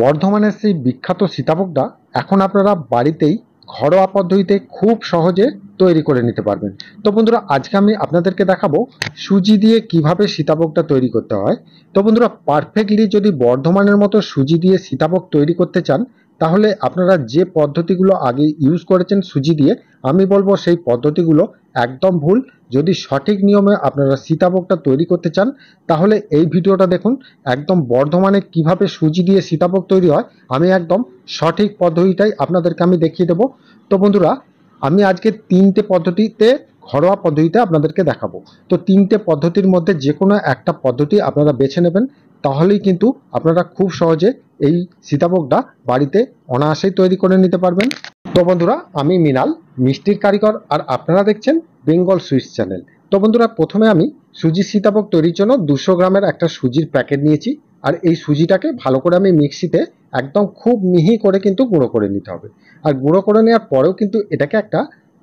বর্ধমানের সেই বিখ্যাত সীতাভোগটা এখন আপনারা বাড়িতেই ঘরোয়া পদ্ধতিতে খুব সহজে তৈরি করে নিতে পারবেন। তো বন্ধুরা, আজকে আমি আপনাদেরকে দেখাবো সুজি দিয়ে কিভাবে সীতাভোগটা তৈরি করতে হয়। তো বন্ধুরা, পারফেক্টলি যদি বর্ধমানের মতো সুজি দিয়ে সীতাভোগ তৈরি করতে চান, তাহলে আপনারা যে পদ্ধতিগুলো আগে ইউজ করেছেন সুজি দিয়ে, আমি বলবো সেই পদ্ধতিগুলো একদম ভুল। যদি সঠিক নিয়মে আপনারা সীতাভোগটা তৈরি করতে চান, তাহলে এই ভিডিওটা দেখুন। একদম বর্ধমানে কিভাবে সুজি দিয়ে সীতাভোগ তৈরি হয়, আমি একদম সঠিক পদ্ধতিটাই আপনাদেরকে আমি দেখিয়ে দেবো। তো বন্ধুরা, আমি আজকে তিনটে পদ্ধতিতে, ঘরোয়া পদ্ধতিতে আপনাদেরকে দেখাবো। তো তিনটে পদ্ধতির মধ্যে যে কোনো একটা পদ্ধতি আপনারা বেছে নেবেন, তাহলেই কিন্তু আপনারা খুব সহজে এই সীতাভোগটা বাড়িতে অনায়াসেই তৈরি করে নিতে পারবেন। তো বন্ধুরা, আমি মৃণাল, মিষ্টির কারিগর, আর আপনারা দেখছেন বেঙ্গল সুইটস চ্যানেল। তো বন্ধুরা, প্রথমে আমি সুজি সীতাভোগ তৈরির জন্য 200 গ্রামের একটা সুজির প্যাকেট নিয়েছি। আর এই সুজিটাকে ভালো করে আমি মিক্সিতে একদম খুব মিহি করে কিন্তু গুঁড়ো করে নিতে হবে। আর গুঁড়ো করে নেওয়ার পরেও কিন্তু এটাকে একটা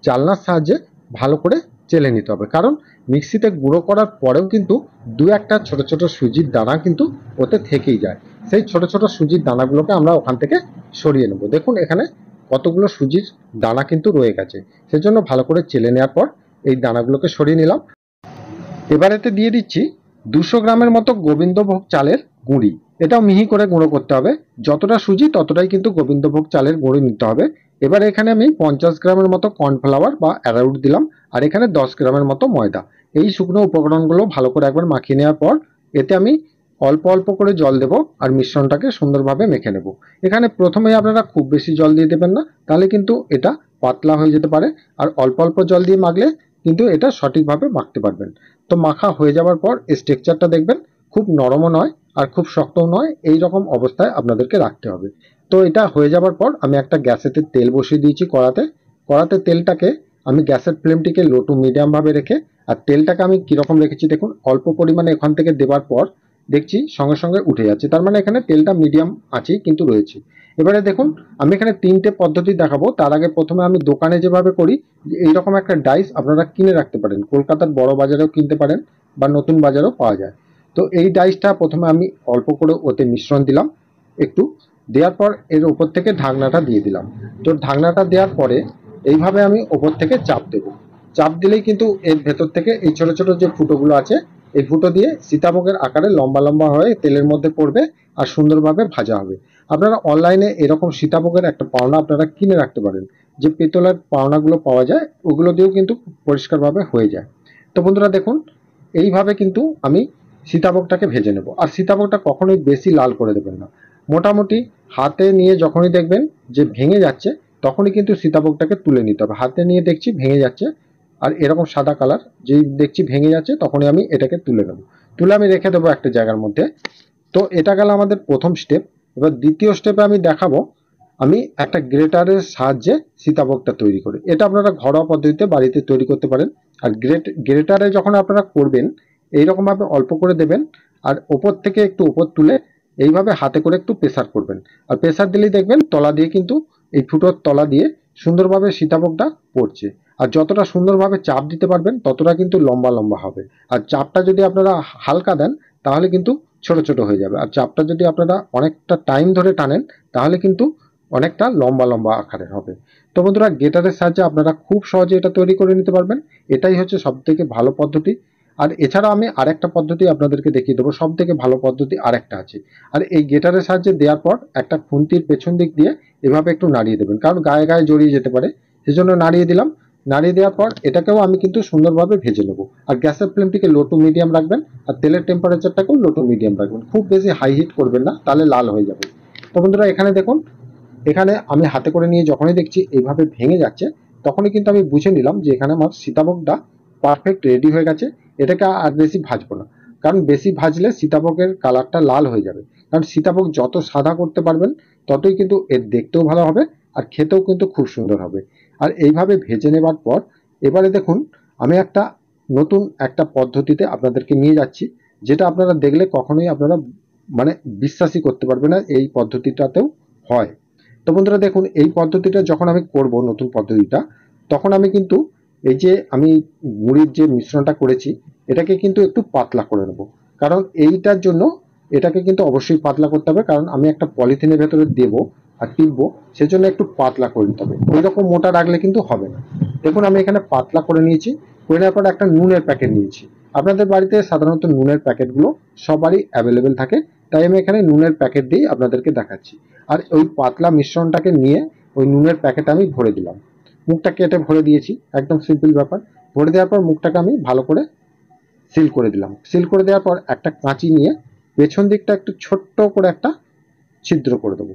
চালনার সাহায্যে ভালো করে চেলে নিতে হবে, কারণ মিক্সিতে গুঁড়ো করার পরেও কিন্তু দু একটা ছোট ছোট সুজির দানা কিন্তু ওতে থেকেই যায়। সেই ছোট ছোট সুজির দানাগুলোকে আমরা ওখান থেকে সরিয়ে নেব। দেখুন, এখানে কতগুলো সুজির দানা কিন্তু রয়ে গেছে। সেজন্য ভালো করে চেলে নেওয়ার পর এই দানাগুলোকে সরিয়ে নিলাম। এবার এতে দিয়ে দিচ্ছি 200 গ্রামের মতো গোবিন্দভোগ চালের গুঁড়ি। এটাও মিহি করে গুঁড়ো করতে হবে। যতটা সুজি ততটাই কিন্তু গোবিন্দভোগ চালের গুঁড়ি নিতে হবে। এবার এখানে আমি 50 গ্রামের মতো কর্নফ্লাওয়ার বা অ্যারারুট দিলাম, আর এখানে 10 গ্রামের মতো ময়দা। এই শুকনো উপকরণগুলো ভালো করে একবার মাখিয়ে নেওয়ার পর এতে আমি অল্প অল্প করে জল দেব, আর মিশ্রণটাকে সুন্দরভাবে মেখে নেব। এখানে প্রথমেই আপনারা খুব বেশি জল দিয়ে দেবেন না, তাহলে কিন্তু এটা পাতলা হয়ে যেতে পারে। আর অল্প অল্প জল দিয়ে মাখলে কিন্তু এটা সঠিকভাবে মাখতে পারবেন। তো মাখা হয়ে যাওয়ার পর স্ট্রাকচারটা দেখবেন খুব নরমও নয় আর খুব শক্তও নয়, এই রকম অবস্থায় আপনাদেরকে রাখতে হবে। তো এটা হয়ে যাওয়ার পর আমি একটা গ্যাসেতে তেল বসিয়ে দিয়েছি কড়াতে। কড়াতে তেলটাকে আমি গ্যাসের ফ্লেমটিকে লো টু মিডিয়াম ভাবে রেখে, আর তেলটাকে আমি কিরকম রেখেছি দেখুন, অল্প পরিমাণে এখান থেকে দেওয়ার পর দেখছি সঙ্গে সঙ্গে উঠে যাচ্ছে, তার মানে এখানে তেলটা মিডিয়াম আছেই কিন্তু রয়েছে। এবারে দেখুন, আমি এখানে তিনটে পদ্ধতি দেখাবো। তার আগে প্রথমে আমি দোকানে যেভাবে করি, এইরকম একটা ডাইস আপনারা কিনে রাখতে পারেন, কলকাতার বড় বাজারেও কিনতে পারেন বা নতুন বাজারেও পাওয়া যায়। তো এই ডাইসটা প্রথমে আমি অল্প করে ওতে মিশ্রণ দিলাম একটু, দেওয়ার পর এর উপর থেকে ঢাকনাটা দিয়ে দিলাম। তো ঢাকনাটা দেওয়ার পরে এইভাবে আমি ওপর থেকে চাপ দেব। চাপ দিলেই কিন্তু এর ভেতর থেকে এই ছোট ছোট যে ফুটোগুলো আছে, এই ফুটো দিয়ে সীতাভোগের আকারে লম্বা লম্বা হয়ে তেলের মধ্যে পড়বে আর সুন্দরভাবে ভাজা হবে। আপনারা অনলাইনে এরকম সীতাভোগের একটা পাওনা আপনারা কিনে রাখতে পারেন, যে পেতলের পাওনাগুলো পাওয়া যায়, ওগুলো দিয়েও কিন্তু পরিষ্কারভাবে হয়ে যায়। তো বন্ধুরা দেখুন, এইভাবে কিন্তু আমি সীতাভোগটাকে ভেজে নেব। আর সীতাভোগটা কখনোই বেশি লাল করে দেবেন না। মোটামুটি হাতে নিয়ে যখনই দেখবেন যে ভেঙে যাচ্ছে, তখনই কিন্তু সীতাভোগটাকে তুলে নিতে হবে। হাতে নিয়ে দেখছি ভেঙে যাচ্ছে, আর এরকম সাদা কালার যেই দেখছি ভেঙে যাচ্ছে, তখনই আমি এটাকে তুলে নেব। তুলে আমি রেখে দেবো একটা জায়গার মধ্যে। তো এটা গেল আমাদের প্রথম স্টেপ। এবার দ্বিতীয় স্টেপে আমি দেখাবো আমি একটা গ্রেটারের সাহায্যে সীতাভোগটা তৈরি করি। এটা আপনারা ঘরোয়া পদ্ধতিতে বাড়িতে তৈরি করতে পারেন। আর গ্রেটারে যখন আপনারা করবেন, এইরকম ভাবে অল্প করে দেবেন, আর ওপর থেকে একটু উপর তুলে এইভাবে হাতে করে একটু প্রেসার করবেন। আর প্রেসার দিলেই দেখবেন তলা দিয়ে কিন্তু, এই ফুটোর তলা দিয়ে সুন্দরভাবে সীতাভোগটা পড়ছে। আর যতটা সুন্দরভাবে চাপ দিতে পারবেন ততটা কিন্তু লম্বা লম্বা হবে। আর চাপটা যদি আপনারা হালকা দেন, তাহলে কিন্তু ছোট ছোট হয়ে যাবে। আর চাপটা যদি আপনারা অনেকটা টাইম ধরে টানেন, তাহলে কিন্তু অনেকটা লম্বা লম্বা আকারের হবে। তো বন্ধুরা, গ্রেটারের সাহায্যে আপনারা খুব সহজে এটা তৈরি করে নিতে পারবেন। এটাই হচ্ছে সব থেকে ভালো পদ্ধতি। আর এছাড়াও আমি আরেকটা পদ্ধতি আপনাদেরকে দেখিয়ে দেবো, সব থেকে ভালো পদ্ধতি আরেকটা আছে। আর এই গ্রেটারের সাহায্যে দেওয়ার পর একটা খুন্তির পেছন দিক দিয়ে এভাবে একটু নাড়িয়ে দেবেন, কারণ গায়ে গায়ে জড়িয়ে যেতে পারে, সেজন্য নাড়িয়ে দিলাম। নাড়িয়ে দেওয়ার পর এটাকেও আমি কিন্তু সুন্দরভাবে ভেজে নেবো। আর গ্যাসের ফ্লেমটিকে লো টু মিডিয়াম রাখবেন, আর তেলের টেম্পারেচারটাকেও লো টু মিডিয়াম রাখবেন। খুব বেশি হাই হিট করবেন না, তাহলে লাল হয়ে যাবে। তো বন্ধুরা, এখানে দেখুন, এখানে আমি হাতে করে নিয়ে যখনই দেখছি এইভাবে ভেঙে যাচ্ছে, তখনই কিন্তু আমি বুঝে নিলাম যে এখানে আমার সীতাভোগটা পারফেক্ট রেডি হয়ে গেছে। এটাকে আর বেশি ভাজবো না, কারণ বেশি ভাজলে সীতাভোগের কালারটা লাল হয়ে যাবে। কারণ সীতাভোগ যত সাদা করতে পারবেন, ততই কিন্তু এর দেখতেও ভালো হবে আর খেতেও কিন্তু খুব সুন্দর হবে। আর এইভাবে ভেজে নেবার পর এবারে দেখুন, আমি একটা নতুন একটা পদ্ধতিতে আপনাদেরকে নিয়ে যাচ্ছি, যেটা আপনারা দেখলে কখনোই আপনারা মানে বিশ্বাসই করতে পারবেন না এই পদ্ধতিটাতেও হয়। তো বন্ধুরা দেখুন, এই পদ্ধতিটা যখন আমি করব, নতুন পদ্ধতিটা, তখন আমি কিন্তু এই যে আমি মুড়ির যে মিশ্রণটা করেছি, এটাকে কিন্তু একটু পাতলা করে নেব। কারণ এইটার জন্য এটাকে কিন্তু অবশ্যই পাতলা করতে হবে, কারণ আমি একটা পলিথিনের ভেতরে দেবো আর টিপবো, সেজন্য একটু পাতলা করে নিতে হবে। ওই রকম মোটা রাখলে কিন্তু হবে না। দেখুন আমি এখানে পাতলা করে নিয়েছি। করে নেওয়ার পর একটা নুনের প্যাকেট নিয়েছি। আপনাদের বাড়িতে সাধারণত নুনের প্যাকেটগুলো সবারই অ্যাভেলেবেল থাকে, তাই আমি এখানে নুনের প্যাকেট দিয়েই আপনাদেরকে দেখাচ্ছি। আর ওই পাতলা মিশ্রণটাকে নিয়ে ওই নুনের প্যাকেটে আমি ভরে দিলাম। মুখটা কেটে ভরে দিয়েছি, একদম সিম্পল ব্যাপার। ভরে দেওয়ার পর মুখটাকে আমি ভালো করে সিল করে দিলাম। সিল করে দেওয়ার পর একটা কাঁচি নিয়ে পেছন দিকটা একটু ছোট্ট করে একটা ছিদ্র করে দেবো।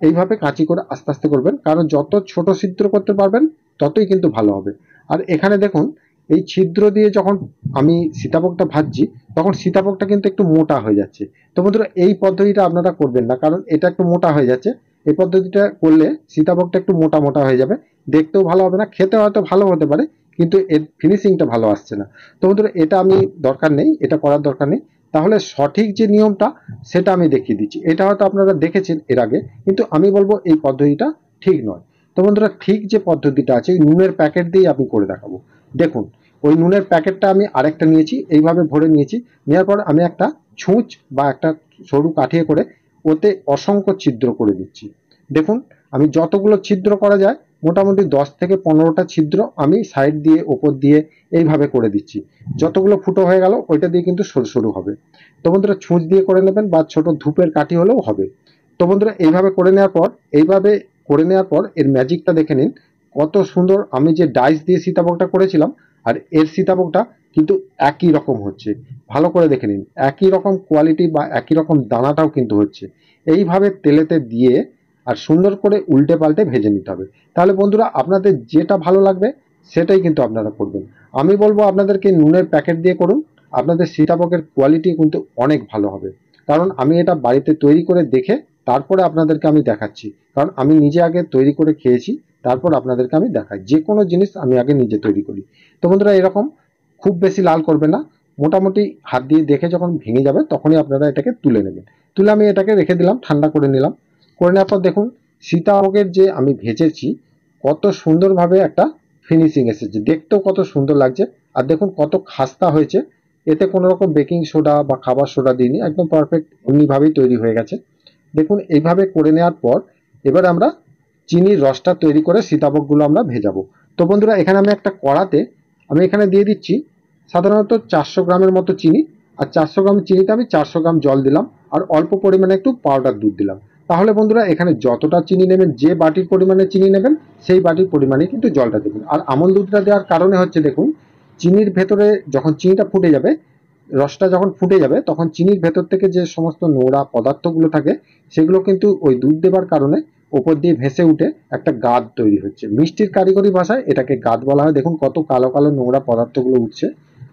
এইভাবে কাঁচি করে আস্তে আস্তে করবেন, কারণ যত ছোট ছিদ্র করতে পারবেন ততই কিন্তু ভালো হবে। আর এখানে দেখুন, এই ছিদ্র দিয়ে যখন আমি সীতাভোগটা ভাজছি, তখন সীতাভোগটা কিন্তু একটু মোটা হয়ে যাচ্ছে। তো বন্ধুরা এই পদ্ধতিটা আপনারা করবেন না, কারণ এটা একটু মোটা হয়ে যাচ্ছে। এই পদ্ধতিটা করলে সীতাভোগটা একটু মোটা মোটা হয়ে যাবে, দেখতেও ভালো হবে না, খেতে হয়তো ভালো হতে পারে, কিন্তু এর ফিনিশিংটা ভালো আসছে না। তো বন্ধুরা এটা আমি দরকার নেই, এটা করার দরকার নেই। তাহলে সঠিক যে নিয়মটা সেটা আমি দেখিয়ে দিচ্ছি। এটা হয়তো আপনারা দেখেছেন এর আগে, কিন্তু আমি বলবো এই পদ্ধতিটা ঠিক নয়। তো বন্ধুরা ঠিক যে পদ্ধতিটা আছে ওই নুনের প্যাকেট দিয়ে আমি করে দেখাবো। দেখুন ওই নুনের প্যাকেটটা আমি আরেকটা নিয়েছি, এইভাবে ভরে নিয়েছি। নেওয়ার পর আমি একটা ছুঁচ বা একটা সরু কাঠিয়ে করে ওতে অসংখ্য ছিদ্র করে দিচ্ছি। দেখুন আমি যতগুলো ছিদ্র করা যায় মোটামুটি 10 থেকে 15টা ছিদ্র আমি সাইড দিয়ে ওপর দিয়ে এইভাবে করে দিচ্ছি। যতগুলো ফুটো হয়ে গেল ওইটা দিয়ে কিন্তু সরু সরু হবে। তো বন্ধুরা ছুঁচ দিয়ে করে নেবেন বা ছোট ধূপের কাঠি হলেও হবে। তো বন্ধুরা এইভাবে করে নেওয়ার পর এর ম্যাজিকটা দেখে নিন। কত সুন্দর আমি যে ডাইস দিয়ে সীতাভোগটা করেছিলাম আর এর সীতাভোগটা কিন্তু একই রকম হচ্ছে। ভালো করে দেখে নিন, একই রকম কোয়ালিটি বা একই রকম দানাটাও কিন্তু হচ্ছে। এইভাবে তেলেতে দিয়ে আর সুন্দর করে উল্টে পাল্টে ভেজে নিতে হবে। তাহলে বন্ধুরা আপনাদের যেটা ভালো লাগবে সেটাই কিন্তু আপনারা করবেন। আমি বলবো আপনাদেরকে নুনের প্যাকেট দিয়ে করুন, আপনাদের সীতাভোগের কোয়ালিটি কিন্তু অনেক ভালো হবে। কারণ আমি এটা বাড়িতে তৈরি করে দেখে তারপরে আপনাদেরকে আমি দেখাচ্ছি। কারণ আমি নিজে আগে তৈরি করে খেয়েছি, তারপর আপনাদেরকে আমি দেখাই। যে কোনো জিনিস আমি আগে নিজে তৈরি করি। তো বন্ধুরা এরকম খুব বেশি লাল করবে না, মোটামুটি হাত দিয়ে দেখে যখন ভেঙে যাবে তখনই আপনারা এটাকে তুলে নেবেন। তুলে আমি এটাকে রেখে দিলাম, ঠান্ডা করে নিলাম। করে নেওয়ার পর দেখুন সীতাভোগের যে আমি ভেজেছি কত সুন্দরভাবে একটা ফিনিশিং এসেছে, দেখতেও কত সুন্দর লাগছে। আর দেখুন কত খাস্তা হয়েছে, এতে কোনো রকম বেকিং সোডা বা খাবার সোডা দিইনি, একদম পারফেক্ট এমনিভাবেই তৈরি হয়ে গেছে। দেখুন এইভাবে করে নেওয়ার পর এবার আমরা চিনির রসটা তৈরি করে সীতাভোগগুলো আমরা ভেজাবো। তো বন্ধুরা এখানে আমি একটা কড়াতে আমি এখানে দিয়ে দিচ্ছি সাধারণত 400 গ্রামের মতো চিনি। আর 400 গ্রাম চিনিতে আমি 400 গ্রাম জল দিলাম আর অল্প পরিমাণে একটু পাউডার দুধ দিলাম। তাহলে বন্ধুরা এখানে যতটা চিনি নেবেন, যে বাটির পরিমাণে চিনি নেবেন সেই বাটির পরিমাণে কিন্তু জলটা দেবেন। আর আমল দুধটা দেওয়ার কারণে হচ্ছে দেখুন চিনির ভেতরে যখন চিনিটা ফুটে যাবে, রসটা যখন ফুটে যাবে তখন চিনির ভেতর থেকে যে সমস্ত নোংরা পদার্থগুলো থাকে সেগুলো কিন্তু ওই দুধ দেবার কারণে ওপর দিয়ে ভেসে উঠে একটা গাদ তৈরি হচ্ছে। মিষ্টির কারিগরি ভাষায় এটাকে গাদ বলা হয়। দেখুন কত কালো কালো নোংরা পদার্থগুলো উঠছে।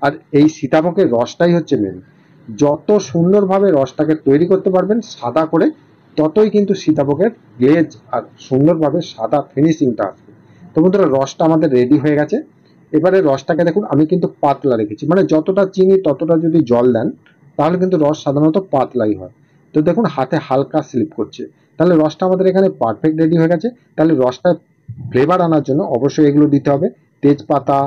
আর এই সীতাভোগের রসটাই হচ্ছে মেন। যত সুন্দরভাবে রসটাকে তৈরি করতে পারবেন সাদা করে, ততই কিন্তু সীতাভোগের গ্লেজ আর সুন্দরভাবে সাদা ফিনিশিংটা আসবে। তো বন্ধুরা রসটা আমাদের রেডি হয়ে গেছে। এবারে রসটাকে দেখুন আমি কিন্তু পাতলা রেখেছি, মানে যতটা চিনি ততটা যদি জল দেন তাহলে কিন্তু রস সাধারণত পাতলাই হয়। তো দেখুন হাতে হালকা স্লিপ করছে, তাহলে রসটা আমাদের এখানে পারফেক্ট রেডি হয়ে গেছে। তাহলে রসটা ফ্লেভার আনার জন্য অবশ্যই এগুলো দিতে হবে। তেজপাতা,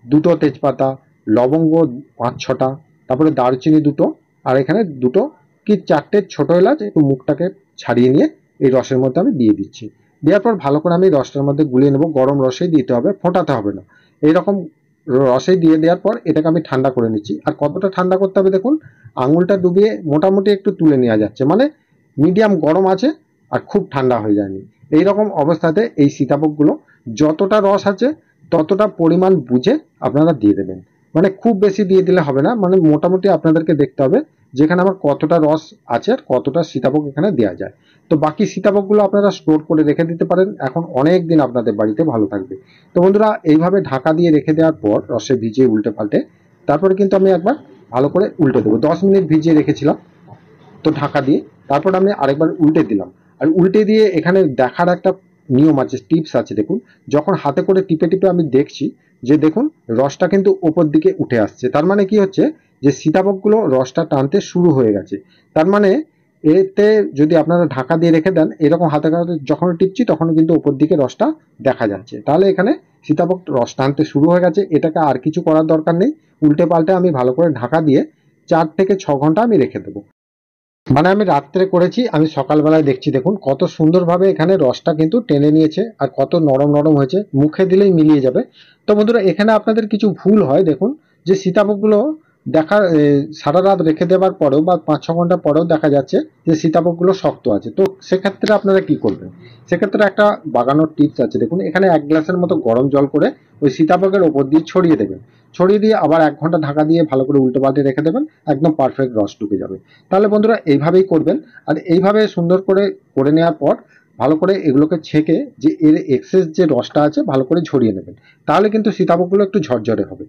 দুটো তেজপাতা, লবঙ্গ 5-6টা, তারপরে দারচিনি দুটো, আর এখানে দুটো কি চারটে ছোট এলাচ একটু মুখটাকে ছাড়িয়ে নিয়ে এই রসের মধ্যে আমি দিয়ে দিচ্ছি। দেওয়ার পর ভালো করে আমি রসটার মধ্যে গুলিয়ে নেবো। গরম রসেই দিতে হবে, ফোটাতে হবে না। এইরকম রসে দিয়ে দেওয়ার পর এটাকে আমি ঠান্ডা করে নিচ্ছি। আর কতটা ঠান্ডা করতে হবে দেখুন, আঙুলটা ডুবিয়ে মোটামুটি একটু তুলে নেওয়া যাচ্ছে, মানে মিডিয়াম গরম আছে আর খুব ঠান্ডা হয়ে যায়নি। এইরকম অবস্থাতে এই সীতাভোগগুলো যতটা রস আছে ততটা পরিমাণ বুঝে আপনারা দিয়ে দেবেন। মানে খুব বেশি দিয়ে দিলে হবে না, মানে মোটামুটি আপনাদেরকে দেখতে হবে যেখানে আমার কতটা রস আছে আর কতটা সীতাভোগ এখানে দেওয়া যায়। তো বাকি সীতাভোগগুলো আপনারা স্টোর করে রেখে দিতে পারেন, এখন অনেক দিন আপনাদের বাড়িতে ভালো থাকবে। তো বন্ধুরা এইভাবে ঢাকা দিয়ে রেখে দেওয়ার পর রসে ভিজিয়ে উল্টে পাল্টে তারপরে কিন্তু আমি একবার ভালো করে উল্টে দেবো। 10 মিনিট ভিজিয়ে রেখেছিলাম তো ঢাকা দিয়ে, তারপর আমি আরেকবার উল্টে দিলাম। আর উল্টে দিয়ে এখানে দেখার একটা নিয়ম আছে, টিপস আছে। দেখুন যখন হাতে করে টিপে টিপে আমি দেখছি যে দেখুন রসটা কিন্তু ওপর দিকে উঠে আসছে, তার মানে কি হচ্ছে যে সীতাভোগগুলো রসটা টানতে শুরু হয়ে গেছে। তার মানে এতে যদি আপনারা ঢাকা দিয়ে রেখে দেন, এরকম হাতে হাতে যখন টিপছি তখন কিন্তু ওপর দিকে রসটা দেখা যাচ্ছে, তাহলে এখানে সীতাভোগ রস টানতে শুরু হয়ে গেছে। এটাকে আর কিছু করার দরকার নেই, উল্টে পাল্টে আমি ভালো করে ঢাকা দিয়ে 4 থেকে 6 ঘন্টা আমি রেখে দেবো। মানে আমি রাত্রে করেছি, আমি সকালবেলায় দেখছি দেখুন কত সুন্দরভাবে এখানে রসটা কিন্তু টেনে নিয়েছে আর কত নরম নরম হয়েছে, মুখে দিলেই মিলিয়ে যাবে। তো বন্ধুরা এখানে আপনাদের কিছু ভুল হয় দেখুন, যে সীতাভোগগুলো সারা রাত রেখে দেওয়ার পরেও বা 5-6 ঘন্টা পরেও দেখা যাচ্ছে যে সীতাভোগগুলো শক্ত আছে। তো সেক্ষেত্রে আপনারা কি করবেন? সেক্ষেত্রে একটা বাগানোর টিপস আছে দেখুন, এখানে 1 গ্লাসের মতো গরম জল করে ওই সীতাভোগের ওপর দিয়ে ছড়িয়ে দেবেন। ছড়িয়ে দিয়ে আবার 1 ঘন্টা ঢাকা দিয়ে ভালো করে উল্টো পাল্টে রেখে দেবেন, একদম পারফেক্ট রস ঢুকে যাবে। তাহলে বন্ধুরা এইভাবেই করবেন। আর এইভাবে সুন্দর করে করে নেওয়ার পর ভালো করে এগুলোকে ছেঁকে যে এর এক্সেস যে রসটা আছে ভালো করে ঝরিয়ে নেবেন, তাহলে কিন্তু সীতাভোগগুলো একটু ঝরঝরে হবে।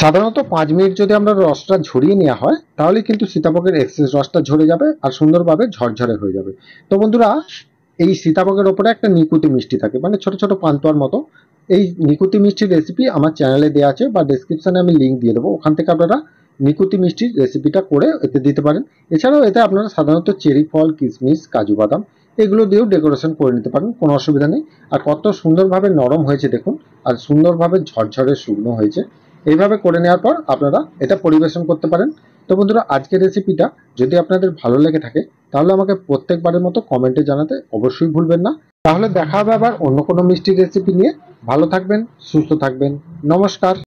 সাধারণত 5 মিনিট যদি আমরা রসটা ঝরিয়ে নেওয়া হয় তাহলে কিন্তু সীতাভোগের এক্সেস রসটা ঝরে যাবে আর সুন্দরভাবে ঝরঝরে হয়ে যাবে। তো বন্ধুরা এই সীতাভোগের ওপরে একটা নিকুতি মিষ্টি থাকে, মানে ছোট ছোট পান্তুয়ার মতো। এই নিকুতি মিষ্টির রেসিপি আমার চ্যানেলে দেওয়া আছে বা ডেসক্রিপশনে আমি লিঙ্ক দিয়ে দেবো, ওখান থেকে আপনারা নিকুতি মিষ্টির রেসিপিটা করে এতে দিতে পারেন। এছাড়াও এতে আপনারা সাধারণত চেরি ফল, কিশমিশ, কাজু বাদাম এগুলো দিয়েও ডেকোরেশন করে নিতে পারেন, কোনো অসুবিধা নেই। আর কত সুন্দরভাবে নরম হয়েছে দেখুন, আর সুন্দরভাবে ঝরঝরে শুকনো হয়েছে। এইভাবে করে নেওয়ার পর আপনারা এটা পরিবেশন করতে পারেন। তো বন্ধুরা আজকের রেসিপিটা যদি আপনাদের ভালো লেগে থাকে তাহলে আমাকে প্রত্যেকবারের মতো কমেন্টে জানাতে অবশ্যই ভুলবেন না। তাহলে দেখা হবে আবার অন্য কোনো মিষ্টি রেসিপি নিয়ে। ভালো থাকবেন, সুস্থ থাকবেন। নমস্কার।